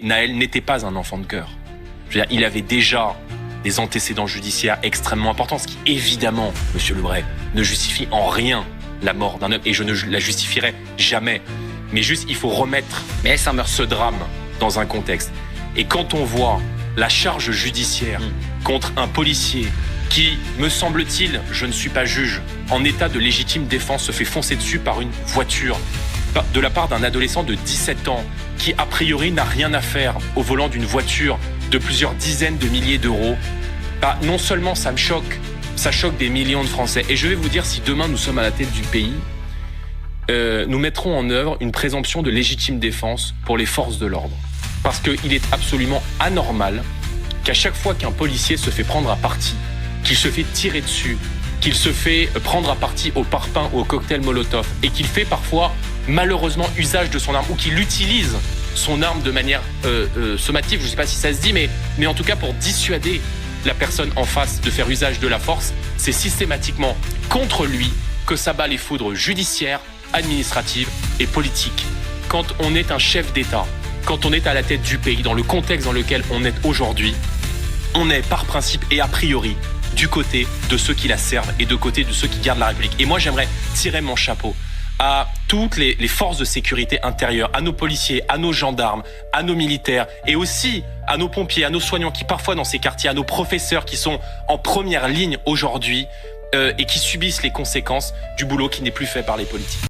Naël n'était pas un enfant de cœur. Je veux dire, il avait déjà des antécédents judiciaires extrêmement importants, ce qui, évidemment, Monsieur Lebray, ne justifie en rien la mort d'un homme, et je ne la justifierai jamais. Mais juste, il faut remettre ce drame dans un contexte. Et quand on voit la charge judiciaire contre un policier qui, me semble-t-il, je ne suis pas juge, en état de légitime défense, se fait foncer dessus par une voiture, de la part d'un adolescent de 17 ans, qui, a priori, n'a rien à faire au volant d'une voiture de plusieurs dizaines de milliers d'euros, non seulement ça me choque, ça choque des millions de Français. Et je vais vous dire, si demain nous sommes à la tête du pays, nous mettrons en œuvre une présomption de légitime défense pour les forces de l'ordre. Parce qu'il est absolument anormal qu'à chaque fois qu'un policier se fait prendre à partie, qu'il se fait tirer dessus, qu'il se fait prendre à partie au parpaing ou au cocktail Molotov, et qu'il fait parfois malheureusement usage de son arme, ou qu'il utilise son arme de manière sommative, je ne sais pas si ça se dit, mais en tout cas pour dissuader la personne en face de faire usage de la force, c'est systématiquement contre lui que s'abat les foudres judiciaires, administratives et politiques. Quand on est un chef d'État, quand on est à la tête du pays, dans le contexte dans lequel on est aujourd'hui, on est par principe et a priori du côté de ceux qui la servent et de côté de ceux qui gardent la République. Et moi, j'aimerais tirer mon chapeau à toutes les forces de sécurité intérieure, à nos policiers, à nos gendarmes, à nos militaires et aussi à nos pompiers, à nos soignants qui parfois dans ces quartiers, à nos professeurs qui sont en première ligne aujourd'hui et qui subissent les conséquences du boulot qui n'est plus fait par les politiques.